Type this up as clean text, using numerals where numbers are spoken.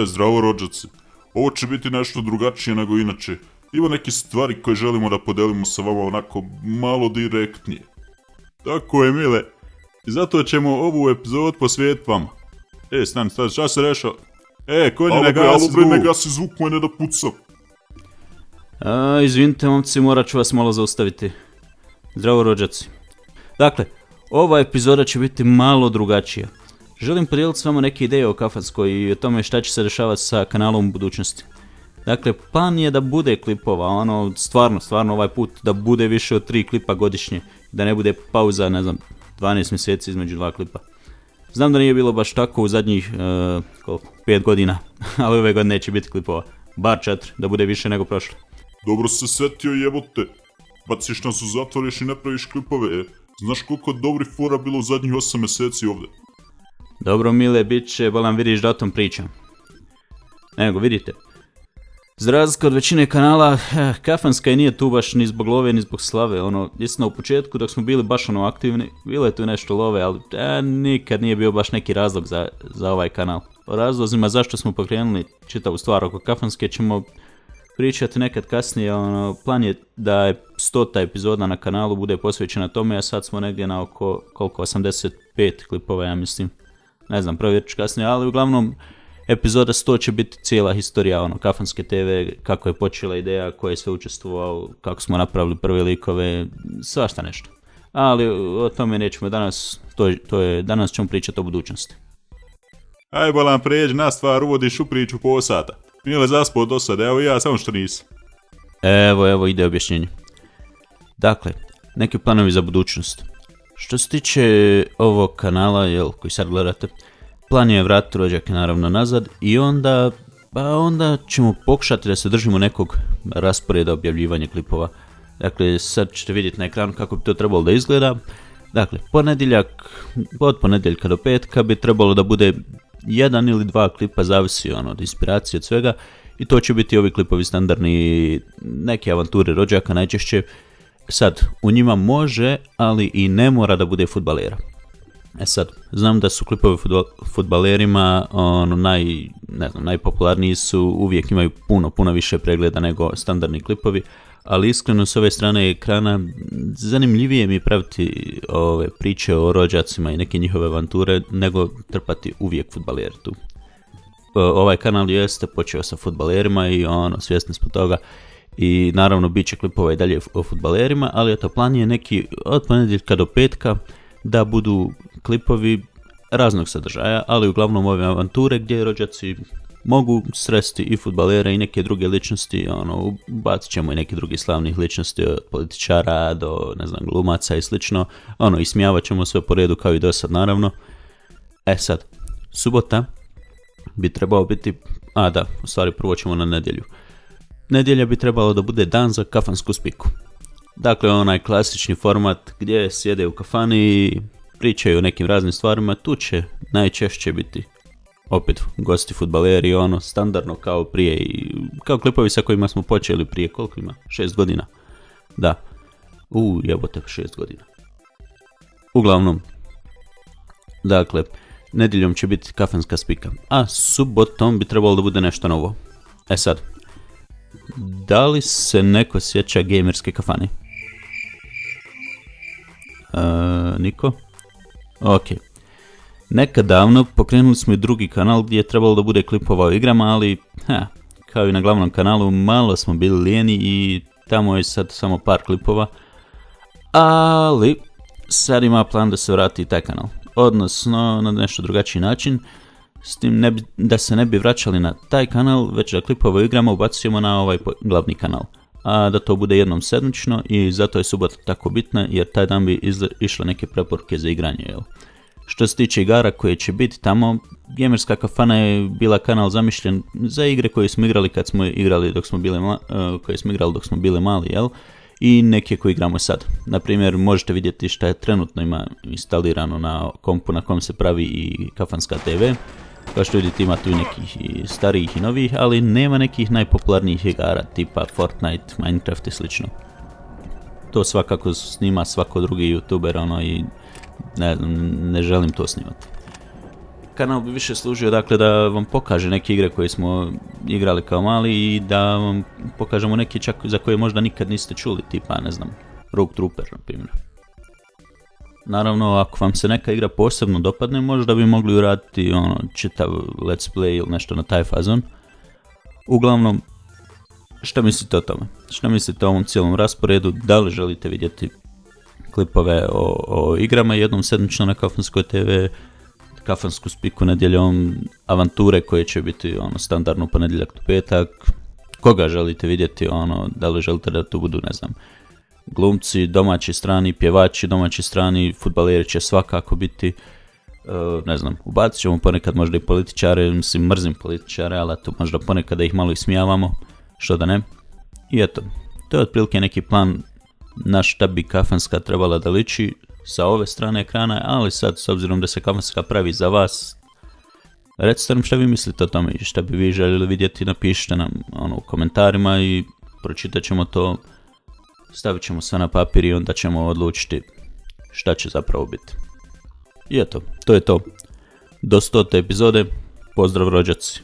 Zdravo rođaci. Ovo će biti nešto drugačije nego inače. Ima neke stvari koje želimo da podelimo sa vama onako malo direktnije. Tako je, mile. I zato ćemo ovu epizod posvijetiti vama. Stani, šta se rešao? Konje, ne gasi zvuk, moj da pucam. Izvinite, momci, morat ću vas malo zaustaviti. Zdravo rođaci. Dakle, ova epizoda će biti malo drugačija. Želim podijeliti s vama neke ideje o Kafanskoj i o tome šta će se dešavati sa kanalom u budućnosti. Dakle, plan je da bude klipova, stvarno ovaj put da bude više od 3 klipa godišnje, da ne bude pauza, 12 mjeseci između 2 klipa. Znam da nije bilo baš tako u zadnjih 5 godina, ali ove godine neće biti klipova, bar 4, da bude više nego prošle. Dobro se setio, jebote. Baciš nas u zatvor i ne praviš klipove, Znaš koliko dobri fora bilo u zadnjih 8 mjeseci ovdje? Dobro, mile, bit će, bolam vidiš da o tom pričam. Nego, vidite. Za razliku od većine kanala, Kafanska i nije tu baš ni zbog love, ni zbog slave. Istina, u početku dok smo bili baš aktivni, bilo je tu nešto love, ali nikad nije bio baš neki razlog za ovaj kanal. O razlozima zašto smo pokrenuli čitavu stvar oko Kafanske ćemo pričati nekad kasnije. Plan je da je 100. epizoda na kanalu bude posvećena tome, a sad smo negdje na oko 85 klipova, ja mislim. Ne znam, provjerit ću kasnije, ali uglavnom epizoda 100 će biti cijela historija Kafanske TV, kako je počela ideja, ko je sve učestvovao, kako smo napravili prve likove, svašta nešto. Ali o tome nećemo danas, danas ćemo pričati o budućnosti. Aj bolan, prijeđi na stvar, uvodiš u priču po sata. Mile zaspao do sada, evo ja, samo što nisam. Evo ide objašnjenje. Dakle, neki planovi za budućnost. Što se tiče ovog kanala, koji sad gledate, plan je vratiti rođake naravno nazad i onda ćemo pokušati da se držimo nekog rasporeda objavljivanja klipova. Dakle, sad ćete vidjeti na ekranu kako bi to trebalo da izgleda. Dakle, od ponedjeljka do petka bi trebalo da bude 1 ili 2 klipa, zavisi od inspiracije od svega. I to će biti ovi klipovi standardni, neke avanture rođaka najčešće. Sad, u njima može, ali i ne mora da bude fudbalera. Sad, znam da su klipovi fudbalerima najpopularniji su, uvijek imaju puno više pregleda nego standardni klipovi, ali iskreno s ove strane ekrana zanimljivije mi je praviti ove priče o rođacima i neke njihove avanture nego trpati uvijek fudbalere tu. Ovaj kanal jeste počeo sa fudbalerima i svjesni smo toga. I naravno bit će klipova i dalje o fudbalerima, ali plan je neki od ponedjeljka do petka da budu klipovi raznog sadržaja, ali uglavnom ove avanture gdje rođaci mogu sresti i fudbalere i neke druge ličnosti, bacit ćemo i neke druge slavnih ličnosti od političara do glumaca i slično, ismijavat ćemo sve po redu kao i do sad naravno. Sad, subota bi trebao biti, u stvari prvo ćemo na nedjelju. Nedjelja bi trebalo da bude dan za kafansku spiku. Dakle, onaj klasični format gdje sjede u kafani i pričaju o nekim raznim stvarima, tu će najčešće biti opet gosti fudbaleri, standardno kao prije i kao klipovi sa kojima smo počeli prije, koliko ima? 6 godina. Da. Jebote, 6 godina. Uglavnom, dakle, nedjeljom će biti kafanska spika, a subotom bi trebalo da bude nešto novo. Sad, da li se neko sjeća gamerske kafane? Niko? Ok. Nekad davno pokrenuli smo i drugi kanal gdje je trebalo da bude klipova o igrama, ali kao i na glavnom kanalu malo smo bili lijeni i tamo je sad samo par klipova. Ali sad ima plan da se vrati i taj kanal. Odnosno na nešto drugačiji način. S tim da se ne bi vraćali na taj kanal, već da klipove o igrama ubacujemo na ovaj glavni kanal. A da to bude jednom sedmično i zato je subota tako bitna jer taj dan bi išle neke preporuke za igranje. Što se tiče igara koje će biti tamo, Gamerska kafana je bila kanal zamišljen za igre koje smo igrali kad smo igrali dok smo bili mali, i neke koje igramo sad. Naprimjer, možete vidjeti šta je trenutno ima instalirano na kompu na kom se pravi i Kafanska TV. Kao što vidite ima tu nekih i starijih i novih, ali nema nekih najpopularnijih igara tipa Fortnite, Minecraft i slično. To svakako snima svako drugi youtuber i ne želim to snimati. kanal bi više služio dakle da vam pokaže neke igre koje smo igrali kao mali i da vam pokažemo neke čak za koje možda nikad niste čuli, tipa ne znam, Rogue Trooper na primjer. Naravno, ako vam se neka igra posebno dopadne, možda bi mogli uraditi čitav let's play ili nešto na taj fazon. Uglavnom, šta mislite o tome? Šta mislite o ovom cijelom rasporedu? Da li želite vidjeti klipove o igrama jednom sedmično na Kafanskoj TV, Kafansku spiku nedjeljom, avanture koje će biti standardno ponedjeljak do petak? Koga želite vidjeti? Da li želite da tu budu, ne znam, glumci, domaći strani, pjevači, domaći strani, fudbaleri će svakako biti, ne znam, ubacit ćemo ponekad možda i političare, mislim mrzim političare, ali to možda ponekad da ih malo ismijavamo, što da ne. I eto, to je otprilike neki plan na šta bi Kafanska trebala da liči sa ove strane ekrana, ali sad s obzirom da se Kafanska pravi za vas, recite nam šta vi mislite o tome i šta bi vi željeli vidjeti, napišite nam u komentarima i pročitat ćemo to. Stavit ćemo sve na papir i onda ćemo odlučiti šta će zapravo biti. I eto, to je to. Do 100. epizode. Pozdrav rođaci.